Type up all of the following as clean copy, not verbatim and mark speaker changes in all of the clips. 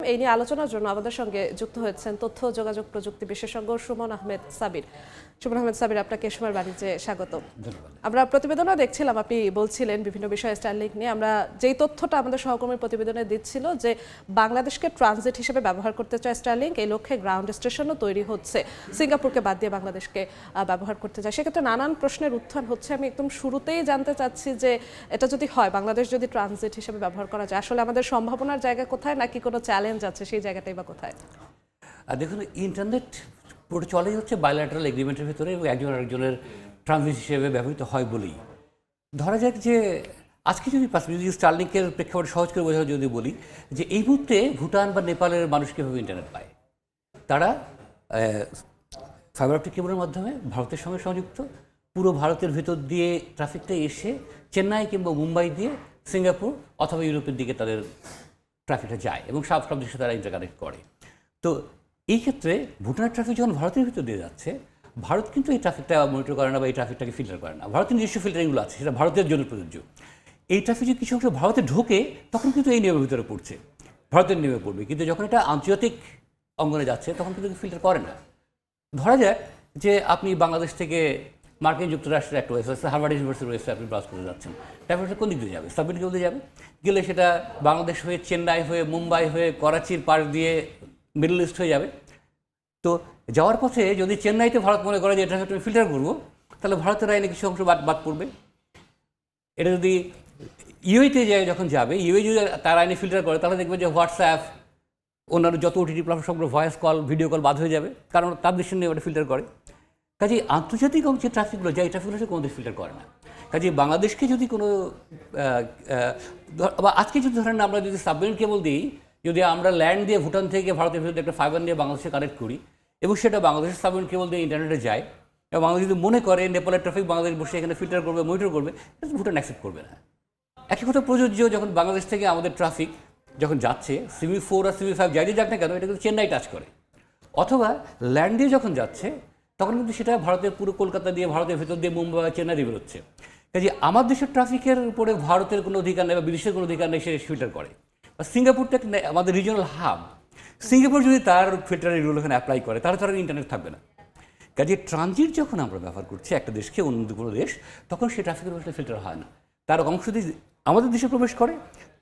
Speaker 1: এই নিয়ে আলোচনার জন্য আমাদের সঙ্গে যুক্ত হয়েছেন তথ্য যোগাযোগ প্রযুক্তি বিশেষজ্ঞ সুমন আহমেদ সাবির। সুমন আহমেদ সাবির, আপনাকে সময়ের বাণিজ্যে স্বাগত। আমরা প্রতিবেদনও দেখছিলাম, আপনি বলছিলেন বিভিন্ন বিষয়ে স্টারলিংক নিয়ে। আমরা যেই তথ্যটা আমাদের সহকর্মীর প্রতিবেদনে দিচ্ছিল যে বাংলাদেশকে ট্রানজিট হিসেবে ব্যবহার করতে চায় স্টারলিংক, এই লক্ষ্যে গ্রাউন্ড স্টেশনও তৈরি হচ্ছে, সিঙ্গাপুরকে বাদ দিয়ে বাংলাদেশকে ব্যবহার করতে চায়। সেক্ষেত্রে নানান প্রশ্নের উত্থান হচ্ছে। আমি একদম শুরুতেই জানতে চাচ্ছি যে এটা যদি হয়, বাংলাদেশ যদি ট্রানজিট হিসেবে ব্যবহার করা যায়, আসলে আমাদের সম্ভাবনার জায়গা কোথায়, নাকি কোনো চ্যালেঞ্জ আছে, সেই জায়গাটাই বা কোথায়?
Speaker 2: দেখুন, ইন্টারনেট পুরো চলেই হচ্ছে বায়োল্যাটারাল এগ্রিমেন্টের ভিতরে এবং একজন আরেকজনের ট্রানজিট হিসেবে ব্যবহৃত হয় বলেই। ধরা যাক যে আজকে যদি স্টারলিংকের প্রেক্ষাপট সহজ করে বোঝানো যদি বলি যে এই মুহূর্তে ভুটান বা নেপালের মানুষ কীভাবে ইন্টারনেট পায়, তারা ফাইবার অপটিক কেবলের মাধ্যমে ভারতের সঙ্গে সংযুক্ত। পুরো ভারতের ভিতর দিয়ে ট্রাফিকটা এসে চেন্নাই কিংবা মুম্বাই দিয়ে সিঙ্গাপুর অথবা ইউরোপের দিকে তাদের ট্রাফিকটা যায় এবং সব দেশে তারা ইন্টারকানেক্ট করে। তো এই ক্ষেত্রে ভুটানের ট্রাফিক যখন ভারতের ভিতর দিয়ে যাচ্ছে, ভারত কিন্তু এই ট্রাফিকটা মনিটর করে না বা এই ট্রাফিকটাকে ফিল্টার করে না। ভারতের নিজস্ব ফিল্টারিংগুলো আছে, সেটা ভারতের জন্য প্রযোজ্য। এই ট্রাফিক যদি কিছু অংশ ভারতে ঢোকে, তখন কিন্তু এই নিয়মের ভিতরে পড়ছে, ভারতের নিয়মে পড়বে। কিন্তু যখন এটা আন্তর্জাতিক অঙ্গনে যাচ্ছে, তখন কিন্তু ফিল্টার করে না। ধরা যাক যে আপনি বাংলাদেশ থেকে মার্কিন যুক্তরাষ্ট্রের একটা ওয়েবসাইট, হার্ভার্ড ইউনিভার্সিটির ওয়েবসাইট আপনি ব্রাউজ করে যাচ্ছেন, ট্রাফিকটা কোন দিক দিয়ে যাবে? সাবমেরিন কেবল দিয়ে যাবে। গেলে সেটা বাংলাদেশ হয়ে চেন্নাই হয়ে মুম্বাই হয়ে করাচির পাশ দিয়ে মিডল ইস্ট হয়ে যাবে। তো যাওয়ার পথে যদি চেন্নাইতে ভারত মনে করে যে এটা আমি ফিল্টার করবো, তাহলে ভারতের আইনে কিছু অংশ বাদ পড়বে। এটা যদি ইউএতে যখন যাবে, ইউএ যদি তার আইনে ফিল্টার করে, তাহলে দেখবে যে হোয়াটসঅ্যাপ, অন্যান্য যত ওটিটি প্ল্যাটফর্মগুলো ভয়েস কল, ভিডিও কল বাদ হয়ে যাবে, কারণ তার দেশের নিয়ে ওটা ফিল্টার করে। কাজেই আন্তর্জাতিক যে ট্রাফিকগুলো যায়, এই ট্রাফিকগুলো কোনো দেশ ফিল্টার করে না। কাজেই বাংলাদেশকে যদি কোনো বা আজকে যদি ধরেন আমরা যদি সাবমেরিন কেবল দিই, যদি আমরা ল্যান্ড দিয়ে ভুটান থেকে ভারতের ভিতরে একটা ফাইবার নিয়ে বাংলাদেশে কানেক্ট করি এবং সেটা বাংলাদেশের সাবমেরিন কেবল দিয়ে ইন্টারনেটে যায়, এবং বাংলাদেশ যদি মনে করে নেপালের ট্রাফিক বাংলাদেশ বসে এখানে ফিল্টার করবে, মনিটর করবে, এটা ভুটান অ্যাকসেপ্ট করবে না। একই কথা প্রযোজ্য যখন বাংলাদেশ থেকে আমাদের ট্রাফিক যখন যাচ্ছে, CV4 আর CV5 যাই যাক না কেন, এটা কিন্তু চেন্নাই টাচ করে। অথবা ল্যান্ড দিয়ে যখন যাচ্ছে, তখন কিন্তু সেটা ভারতের পুরো কলকাতা দিয়ে, ভারতের ভেতর দিয়ে মুম্বাই বা চেন্নাই দিয়ে বেরোচ্ছে। কাজে আমার দেশের ট্রাফিকের উপরে ভারতের কোনো অধিকার নেই বা বিদেশের কোনো অধিকার নেই, সে ফিল্টার করে। সিঙ্গাপুরটা আমাদের রিজনাল হাব, সিঙ্গাপুর যদি তার ফিল্টারের রুল ওখানে অ্যাপ্লাই করে, তাহলে তার ইন্টারনেট থাকবে না। কাজে ট্রানজিট যখন আমরা ব্যবহার করছি একটা দেশকে অন্য কোনো দেশ, তখন সেই ট্রাফিকের উপরে ফিল্টার হয় না। তার অংশ যদি আমাদের দেশে প্রবেশ করে,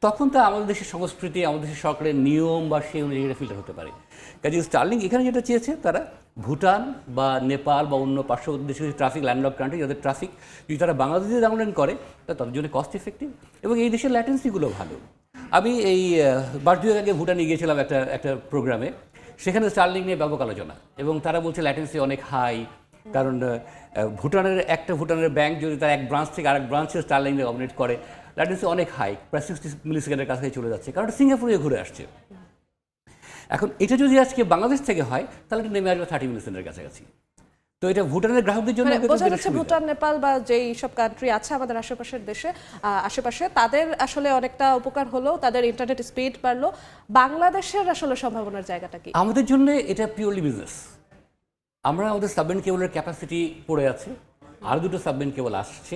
Speaker 2: তখন তা আমাদের দেশের সংস্কৃতি, আমাদের দেশের সরকারের নিয়ম বা সেই অনুযায়ী ফিল্টার হতে পারে। কাজে স্টারলিংক এখানে যেটা চেয়েছে, তারা ভুটান বা নেপাল বা অন্য পার্শ্ববর্তী দেশের ট্রাফিক, ল্যান্ডলক কান্ট্রি, যাদের ট্রাফিক যদি তারা বাংলাদেশে ডাউনলোড করে, তাদের জন্য কস্ট এফেক্টিভ এবং এই দেশের ল্যাটেন্সিগুলো ভালো। আমি এই মাস দুয়েক আগে ভুটানে গিয়েছিলাম একটা প্রোগ্রামে, সেখানে স্টারলিংক নিয়ে ব্যাপক আলোচনা, এবং তারা বলছে ল্যাটেন্সি অনেক হাই, কারণ ভুটানের ব্যাংক যদি তার এক ব্রাঞ্চ থেকে আরেক ব্রাঞ্চে স্টারলিংকে অপারেট করে, ল্যাটেন্সি অনেক হাই, প্রায় 60 মিলিসেকেন্ডের কাছে চলে যাচ্ছে, কারণ সিঙ্গাপুরে ঘুরে আসছে। এখন এটা যদি আজকে বাংলাদেশ থেকে হয়, তাহলে এটা নেমে আসবে 30 মিলিসেকেন্ডের কাছাকাছি। তো এটা ভুটানের গ্রাহকদের জন্য
Speaker 1: বোঝা যাচ্ছে ভুটান, নেপাল বা যেই সব কান্ট্রি আছে আমাদের আশেপাশের দেশে, আশেপাশে, তাদের আসলে অনেকটা উপকার হলো, তাদের ইন্টারনেট স্পিড বাড়লো। বাংলাদেশের আসলে সম্ভাবনার জায়গাটা কি?
Speaker 2: আমাদের জন্য এটা পিওরলি বিজনেস। আমরা আমাদের সাবমেরিন কেবলের ক্যাপাসিটি পড়ে আছে, আর দুটো সাবমেরিন কেবল আসছে।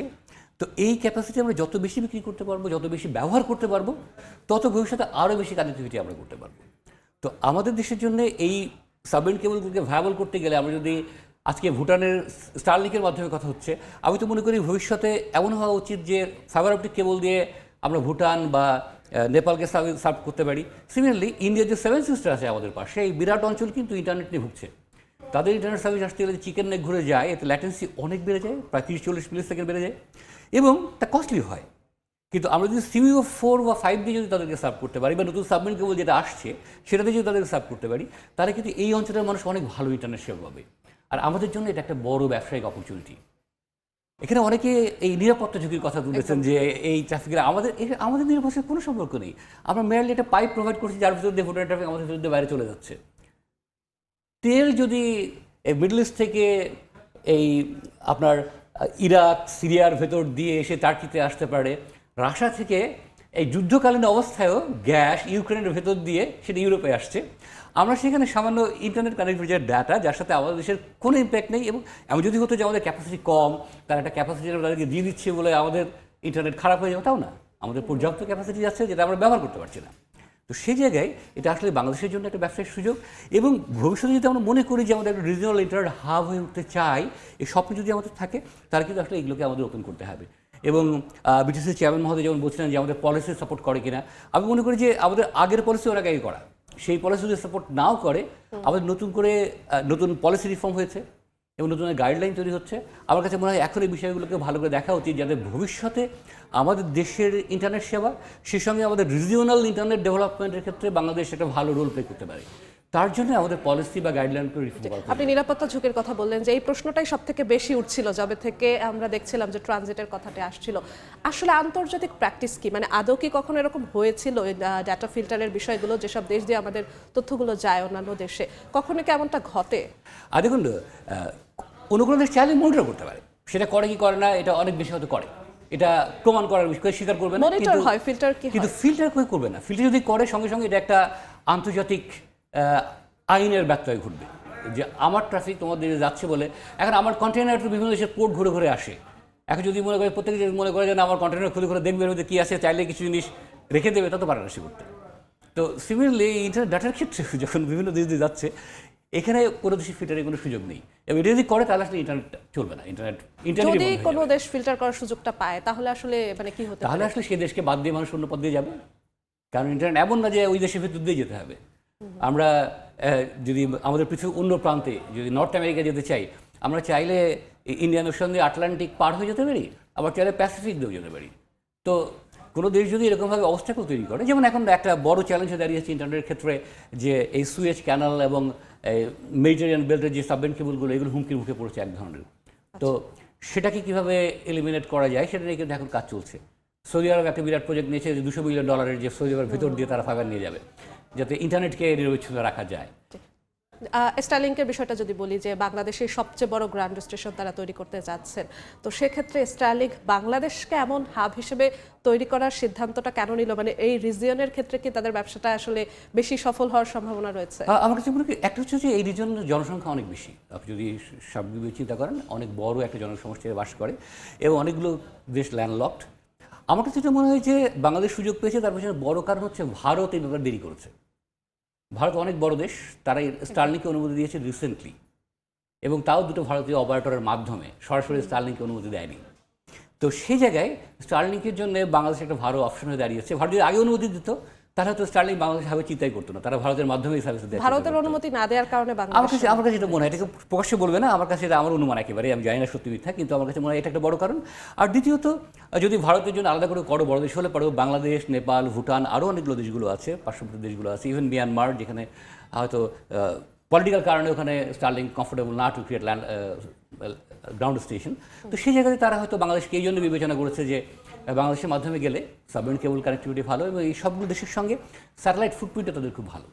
Speaker 2: তো এই ক্যাপাসিটি আমরা যত বেশি বিক্রি করতে পারবো, যত বেশি ব্যবহার করতে পারবো, তত ভবিষ্যতে আরও বেশি কানেক্টিভিটি আমরা করতে পারবো। তো আমাদের দেশের জন্য এই সাবমেরিন কেবলগুলোকে ভায়াবল করতে গেলে, আমরা যদি আজকে ভুটানের স্টারলিংকের মাধ্যমে কথা হচ্ছে, আমি তো মনে করি ভবিষ্যতে এমন হওয়া উচিত যে ফাইবার অপটিক কেবল দিয়ে আমরা ভুটান বা নেপালকে সার্ভ করতে পারি। সিমিলারলি ইন্ডিয়ার যে 7 সিস্টার আছে আমাদের পাশে, এই বিরাট অঞ্চল কিন্তু ইন্টারনেট নিয়ে ভুগছে। তাদের ইন্টারনেট সার্ভিস আসতে গেলে চিকেন নেক ঘুরে যায়, এতে ল্যাটেন্সি অনেক বেড়ে যায়, প্রায় 30-40 মিলিসেকেন্ড বেড়ে যায়, এবং তা কস্টলি হয়। কিন্তু আমরা যদি CV4 বা 5 দিয়ে যদি তাদেরকে সার্ভ করতে পারি, বা নতুন সাবমেরিন কেবল যেটা আসছে সেটাতে যদি তাদেরকে সার্ভ করতে পারি, তাহলে কিন্তু এই অঞ্চলের মানুষ অনেক ভালো ইন্টারনেট সেবা পাবে। আর আমাদের জন্য এটা একটা বড় ব্যবসায়িক অপরচুনিটি। এখানে অনেকে এই নিরাপত্তা ঝুঁকির কথা তুলেছেন যে এই ট্রাফিকের আমাদের নিরাপত্তার কোনো সম্পর্ক নেই। আমরা মেয়ারলি একটা পাইপ প্রোভাইড করছি, যার ভিতর দিয়ে ভুটানের ট্রাফিক আমাদের ভিতর দিয়ে বাইরে চলে যাচ্ছে। তেল যদি মিডল ইস্ট থেকে এই আপনার ইরাক, সিরিয়ার ভেতর দিয়ে এসে টার্কিতে আসতে পারে, রাশিয়া থেকে এই যুদ্ধকালীন অবস্থায়ও গ্যাস ইউক্রেনের ভেতর দিয়ে সেটা ইউরোপে আসছে, আমরা সেখানে সামান্য ইন্টারনেট কানেক্টিভিটির ডাটা, যার সাথে আমাদের দেশের কোনো ইম্প্যাক্ট নেই। এবং এমন যদি হতো যে আমাদের ক্যাপাসিটি কম, তারা একটা ক্যাপাসিটি তাদেরকে দিয়ে দিচ্ছে বলে আমাদের ইন্টারনেট খারাপ হয়ে যাবে, তাও না, আমাদের পর্যাপ্ত ক্যাপাসিটি আছে যেটা আমরা ব্যবহার করতে পারছি না। তো তো সেই জায়গায় এটা আসলে বাংলাদেশের জন্য একটা ব্যবসায়িক সুযোগ, এবং ভবিষ্যতে যদি আমরা মনে করি যে আমাদের একটা রিজিওনাল ইন্টারনেট হাব হয়ে উঠতে চাই, এই স্বপ্ন যদি আমাদের থাকে, তাহলে কিন্তু আসলে এগুলোকে আমাদের ওপেন করতে হবে। এবং বিটিসি চেয়ারম্যান মহোদয় যেমন বলছিলেন যে আমাদের পলিসি সাপোর্ট করে কিনা, আমি মনে করি যে আমাদের আগের পলিসি ওর আগে করা, সেই পলিসি যদি সাপোর্ট নাও করে, আমাদের নতুন করে নতুন পলিসি রিফর্ম হয়েছে এবং নতুন গাইডলাইন তৈরি হচ্ছে। আমার কাছে মনে হয় এখন এই বিষয়গুলোকে ভালো করে দেখা উচিত, যাতে ভবিষ্যতে আমাদের দেশের ইন্টারনেট সেবা, সেই সঙ্গে আমাদের রিজিওনাল ইন্টারনেট ডেভেলপমেন্টের ক্ষেত্রে বাংলাদেশ একটা ভালো রোল প্লে করতে পারে। তার জন্য আমাদের পলিসি বা গাইডলাইনকে রিফর্ম করা।
Speaker 1: আপনি নিরাপত্তা ঝুঁকির কথা বললেন, যে এই প্রশ্নটাই সব থেকে বেশি উঠছিল যবে থেকে আমরা দেখছিলাম যে ট্রানজিটের কথাটা আসছিল। আসলে আন্তর্জাতিক প্র্যাকটিস কি, মানে আদৌ কি কখনো এরকম হয়েছিল ডাটা ফিল্টারের বিষয়গুলো, যেসব দেশ দিয়ে আমাদের তথ্যগুলো যায় অন্যান্য দেশে, কখনো কি এমনটা ঘটে?
Speaker 2: আর দেখুন, অন্য কোনো দেশ চাইলে মনিটর করতে পারে, সেটা করে কি করে না এটা অনেক বেশি হয়তো করে, এটা প্রমাণ করার বিষয় স্বীকার করবে না,
Speaker 1: মনিটর হয়, ফিল্টার কি
Speaker 2: কিন্তু
Speaker 1: হয়?
Speaker 2: ফিল্টার কেউ করবে না। ফিল্টার যদি করে, সঙ্গে সঙ্গে এটা একটা আন্তর্জাতিক আইনের ব্যত্যয় ঘটবে, যে আমার ট্রাফিক তোমাদের দেশে যাচ্ছে বলে, এখন আমার কন্টেনার তো বিভিন্ন দেশের পোর্ট ঘুরে ঘুরে আসে, এখন যদি মনে করে প্রত্যেকে যদি মনে করে যে না আমার কন্টেনার খুলে খুলে দেখবে এর মধ্যে কী আছে, চাইলে কিছু জিনিস রেখে দেবে, তা তো পারে না সে করতে। তো সিমিলারলি ইন্টারনেট ডাটার ক্ষেত্রে যখন বিভিন্ন দেশ দিয়ে যাচ্ছে, এখানে কোনো দেশের ফিল্টারের কোনো সুযোগ নেই, এবং এটা যদি করে তাহলে আসলে ইন্টারনেট চলবে না।
Speaker 1: যদি কোনো দেশ ফিল্টার করার সুযোগটা পায়, তাহলে আসলে মানে কি হতে
Speaker 2: তাহলে
Speaker 1: পারে?
Speaker 2: আসলে সেই দেশকে বাদ দিয়ে মানুষ অন্য পথ দিয়ে যাবে, কারণ ইন্টারনেট এমন না যে ওই দেশের ভিতর দিয়ে যেতে হবে। আমরা যদি আমাদের পৃথিবীর অন্য প্রান্তে, যদি নর্থ আমেরিকা যেতে চাই, আমরা চাইলে ইন্ডিয়ান ওশান দিয়ে আটলান্টিক পার হয়ে যেতে পারি, আবার চাইলে প্যাসিফিক দিয়েও যেতে পারি। তো কোনো দেশ যদি এরকমভাবে অবস্থাকেও তৈরি করে, যেমন এখন একটা বড় চ্যালেঞ্জ হয়ে দাঁড়িয়েছে ইন্টারনেটের ক্ষেত্রে, যে এই সুয়েজ ক্যানাল এবং মেডিটেরিয়ান বেল্টের যে সাবমেরিন কেবলগুলো, এগুলো হুমকির মুখে পড়েছে এক ধরনের। তো সেটাকে কীভাবে এলিমিনেট করা যায় সেটা নিয়ে কিন্তু এখন কাজ চলছে। সৌদি আরব একটা বিরাট প্রজেক্ট নিয়েছে, যে $200 বিলিয়ন, যে সৌদি আরবের ভিতর দিয়ে তারা ফাইবার নিয়ে যাবে, যাতে ইন্টারনেটকে নিরবিচ্ছিন্ন রাখা যায়।
Speaker 1: স্টারলিংকের বিষয়টা যদি বলি, যে বাংলাদেশের সবচেয়ে বড় গ্রাউন্ড স্টেশন তারা তৈরি করতে যাচ্ছেন, তো সেক্ষেত্রে স্টারলিংক বাংলাদেশকে এমন হাব হিসেবে তৈরি করার সিদ্ধান্তটা কেন নিল? মানে এই রিজিয়নের ক্ষেত্রে কি তাদের ব্যবসাটা আসলে বেশি সফল হওয়ার সম্ভাবনা রয়েছে?
Speaker 2: আমার কাছে মনে হয় একটা হচ্ছে যে এই রিজনের জনসংখ্যা অনেক বেশি, আপনি যদি সার্বিকভাবে চিন্তা করেন, অনেক বড় একটা জনসমষ্টিতে বাস করে এবং অনেকগুলো দেশ ল্যান্ডলকড। আমার কাছে যেটা মনে হয় যে বাংলাদেশ সুযোগ পেয়েছে, তার পেছনে বড় কারণ হচ্ছে ভারত এই ব্যাপারে দেরি করেছে। ভারত অনেক বড় দেশ, তারা স্টারলিংকে অনুমতি দিয়েছে রিসেন্টলি, এবং তাও দুটো ভারতীয় অপারেটরের মাধ্যমে, সরাসরি স্টারলিংকে অনুমতি দেয়নি। তো সেই জায়গায় স্টারলিংকের জন্য বাংলাদেশ একটা ভালো অপশন হয়ে দাঁড়িয়েছে। ভারত যদি আগে অনুমতি দিত, তাহলে হয়তো স্টারলিংক বাংলাদেশ ভাবে চিন্তাই করতো না, তারা ভারতের মাধ্যমে এই সার্ভিস দেয়।
Speaker 1: ভারতের অনুমতি না দেওয়ার কারণে
Speaker 2: আমার কাছে এটা মনে হয়, এটাকে প্রকাশ্যে বলবে না, আমার কাছে এটা আমার অনুমান একেবারে, আমি জানি না সত্যি মিথ্যা, কিন্তু আমার কাছে মনে হয় এটা একটা বড় কারণ। আর দ্বিতীয়ত, যদি ভারতের জন্য আলাদা করে বড় দেশ হলে পরেও বাংলাদেশ, নেপাল, ভুটান, আরও অনেকগুলো দেশগুলো আছে, পার্শ্ববর্তী দেশগুলো আছে, ইভেন মিয়ানমার, যেখানে হয়তো পলিটিক্যাল কারণে ওখানে স্টারলিংক কমফোর্টেবল না টু ক্রিয়েট গ্রাউন্ড স্টেশন। তো সেই জায়গায় তারা হয়তো বাংলাদেশকে এই জন্য বিবেচনা করেছে যে বাংলাদেশের মাধ্যমে গেলে সাবমেরিন কেবল কানেক্টিভিটি ভালো, এবং এই সবগুলো দেশের সঙ্গে স্যাটেলাইট ফুটপ্রিন্টটা তাদের খুব ভালো,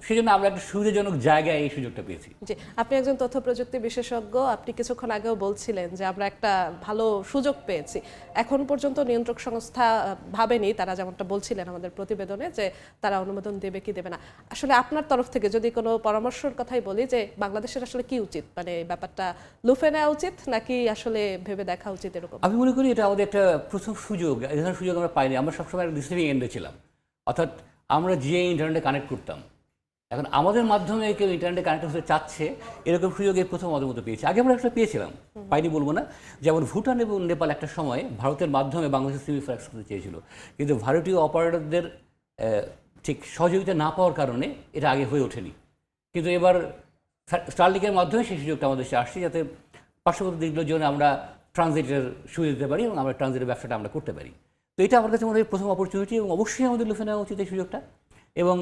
Speaker 2: সেই জন্য আমরা একটা সুবিধাজনক জায়গায় এই সুযোগটা পেয়েছি।
Speaker 1: জি, আপনি একজন তথ্য প্রযুক্তি বিশেষজ্ঞ, আপনি কিছুক্ষণ আগেও বলছিলেন যে আমরা একটা ভালো সুযোগ পেয়েছি। এখন পর্যন্ত নিয়ন্ত্রক সংস্থা ভাবেনি, তারা যেমনটা বলছিলেন আমাদের প্রতিবেদনে, যে তারা অনুমোদন দেবে কি দেবে না। আসলে আপনার তরফ থেকে যদি কোনো পরামর্শের কথাই বলি, যে বাংলাদেশের আসলে কি উচিত, মানে ব্যাপারটা লুফে নেওয়া উচিত নাকি আসলে ভেবে দেখা উচিত এরকম?
Speaker 2: আমি মনে করি এটা আমাদের একটা প্রথম সুযোগ, এই ধরনের সুযোগ আমরা পাইনি। আমরা সবসময় একটা রিসিভিং এন্ডে ছিলাম, অর্থাৎ আমরা যে ইন্টারনেটে কানেক্ট করতাম, এখন আমাদের মাধ্যমে কেউ ইন্টারনেটে কানেক্ট হতে চাচ্ছে, এরকম সুযোগ এই প্রথম আমাদের মতো পেয়েছি। আগে আমরা একটা পেয়েছিলাম, পাইনি বলবো না। যেমন ভুটান এবং নেপাল একটা সময় ভারতের মাধ্যমে বাংলাদেশের সিমি ফ্ল্যাক্স করতে চেয়েছিল, কিন্তু ভারতীয় অপারেটরদের ঠিক সহযোগিতা না পাওয়ার কারণে এটা আগে হয়ে ওঠেনি। কিন্তু এবার স্টারলিংকের মাধ্যমে সেই সুযোগটা আমাদের দেশে আসছে, যাতে পার্শ্ববর্তী দিকগুলোর জন্য আমরা ট্রানজিটের সুবিধা দিতে পারি এবং আমরা ট্রানজিটের ব্যবসাটা আমরা করতে পারি। তো এটা আমার কাছে মনে হয় প্রথম অপরচুনিটি, এবং অবশ্যই আমাদের লুফে নেওয়া উচিত এই সুযোগটা, এবং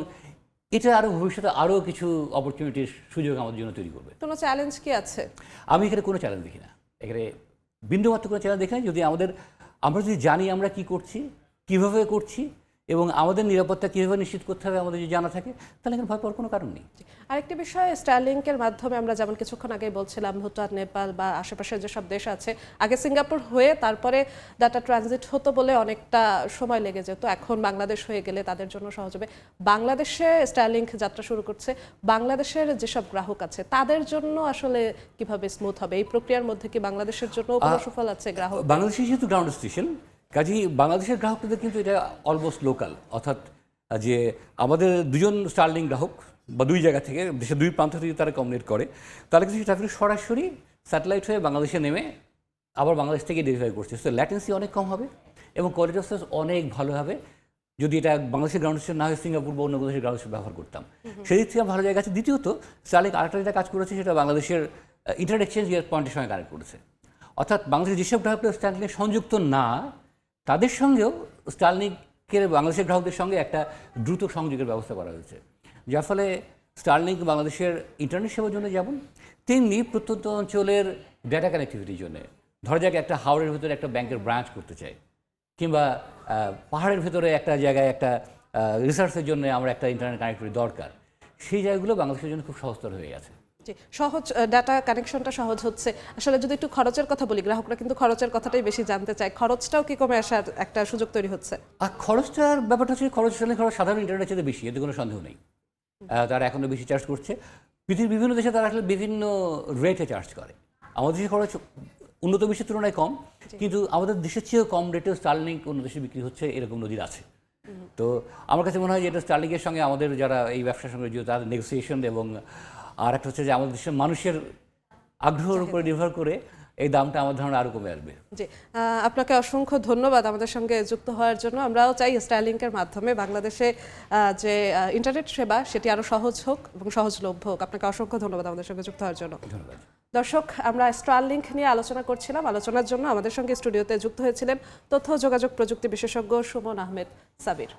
Speaker 2: এটা আরও ভবিষ্যতে আরও কিছু অপরচুনিটির সুযোগ আমাদের জন্য তৈরি করবে।
Speaker 1: কোনো চ্যালেঞ্জ কি আছে?
Speaker 2: আমি এখানে কোনো চ্যালেঞ্জ দেখি না, এখানে বিন্দুমাত্র কোনো চ্যালেঞ্জ দেখি না। যদি আমরা যদি জানি আমরা কি করছি, কীভাবে করছি, এবং আমাদের নিরাপত্তা কীভাবে নিশ্চিত করতে হবে আমাদের যদি জানা থাকে, তাহলে এখানে ভয় পাওয়ার কোনো কারণ নেই।
Speaker 1: আরেকটি বিষয়, স্টারলিংকের মাধ্যমে আমরা যেমন কিছুক্ষণ আগে বলছিলাম, ভুটান, নেপাল বা আশেপাশের যেসব দেশ আছে, আগে সিঙ্গাপুর হয়ে তারপরে ডাটা ট্রানজিট হতো বলে অনেকটা সময় লেগে যেত, এখন বাংলাদেশ হয়ে গেলে তাদের জন্য সহজ হবে। বাংলাদেশে স্টারলিংক যাত্রা শুরু করছে, বাংলাদেশের যেসব গ্রাহক আছে তাদের জন্য আসলে কিভাবে স্মুথ হবে এই প্রক্রিয়ার মধ্যে? কি বাংলাদেশের জন্য কোনো সুফল আছে গ্রাহক?
Speaker 2: বাংলাদেশে যেহেতু গ্রাউন্ড স্টেশন, কাজেই বাংলাদেশের গ্রাহকদের কিন্তু এটা অলমোস্ট লোকাল, অর্থাৎ যে আমাদের দুজন স্টারলিং গ্রাহক বা দুই জায়গা থেকে দেশের দুই প্রান্ত থেকে তারা কমিউনিকেট করে, তাহলে কিন্তু সেই ট্রাফিক সরাসরি স্যাটেলাইট হয়ে বাংলাদেশে নেমে আবার বাংলাদেশ থেকে ডেলিভারি করছে। তো ল্যাটেন্সি অনেক কম হবে এবং কোয়ালিটি অফ সার্ভিস অনেক ভালো হবে যদি এটা বাংলাদেশের গ্রাউন্ড স্টেশন না হয় সিঙ্গাপুর বা অন্য দেশের গ্রাউন্ড স্টেশন ব্যবহার করতাম। সেই দিক থেকে ভালো জায়গা আছে। দ্বিতীয়ত স্টারলিংক আরেকটা যেটা কাজ করেছে সেটা বাংলাদেশের ইন্টারনেট এক্সচেঞ্জ পয়েন্টের সঙ্গে কানেক্ট করেছে। অর্থাৎ বাংলাদেশের যেসব গ্রাহকরা স্টারলিংক সংযুক্ত না তাদের সঙ্গেও স্টারলিংকের বাংলাদেশের গ্রাহকদের সঙ্গে একটা দ্রুত সংযোগের ব্যবস্থা করা হয়েছে, যার ফলে স্টারলিংক বাংলাদেশের ইন্টারনেট সেবার জন্য যেমন তেমনি প্রত্যন্ত অঞ্চলের ডেটা কানেক্টিভিটির জন্য। ধরা যাক একটা হাওড়ের ভিতরে একটা ব্যাংকের ব্রাঞ্চ করতে চাই, কিংবা পাহাড়ের ভেতরে একটা জায়গায় একটা রিসার্চের জন্য আমরা একটা ইন্টারনেট কানেক্টিভিটি দরকার, সেই জায়গাগুলো বাংলাদেশের জন্য খুব সহজতর হয়ে গেছে।
Speaker 1: জি, সহজ ডাটা কানেকশনটা সহজ হচ্ছে। আসলে যদি একটু খরচের কথা বলি, গ্রাহকরা কিন্তু খরচের কথাটাই বেশি জানতে চায়, খরচটাও কি কমে আসার একটা সুযোগ তৈরি হচ্ছে?
Speaker 2: আর খরচটার ব্যাপারটা হচ্ছে খরচ সাধারণ ইন্টারনেটের চেয়ে বেশি, এতে কোনো সন্দেহ নেই। তারা এখনও বেশি চার্জ করছে। পৃথিবীর বিভিন্ন দেশে তারা আসলে বিভিন্ন রেটে চার্জ করে। আমাদের দেশের খরচ উন্নত বিশ্বের তুলনায় কম, কিন্তু আমাদের দেশের চেয়েও কম রেটে স্টারলিংক অন্য দেশে বিক্রি হচ্ছে, এরকম নজির আছে। তো আমার কাছে মনে হয় যে এটা স্টারলিংকের সঙ্গে আমাদের যারা এই ব্যবসার সঙ্গে জড়িত তাদের নেগোসিয়েশন, এবং আর একটা হচ্ছে যে আমাদের দেশের মানুষের আগ্রহের উপরে নির্ভর করে এই দামটা আমার ধারণা আরও কমে আসবে।
Speaker 1: জি, আপনাকে অসংখ্য ধন্যবাদ আমাদের সঙ্গে যুক্ত হওয়ার জন্য। আমরাও চাই স্টারলিংকের মাধ্যমে বাংলাদেশে যে ইন্টারনেট সেবা সেটি আরও সহজ হোক এবং সহজলভ্য হোক। আপনাকে অসংখ্য ধন্যবাদ আমাদের সঙ্গে যুক্ত হওয়ার জন্য।
Speaker 2: ধন্যবাদ।
Speaker 1: দর্শক, আমরা স্টারলিংক নিয়ে আলোচনা করছিলাম। আলোচনার জন্য আমাদের সঙ্গে স্টুডিওতে যুক্ত হয়েছিলেন তথ্য ও যোগাযোগ প্রযুক্তি বিশেষজ্ঞ সুমন আহমেদ সাবির।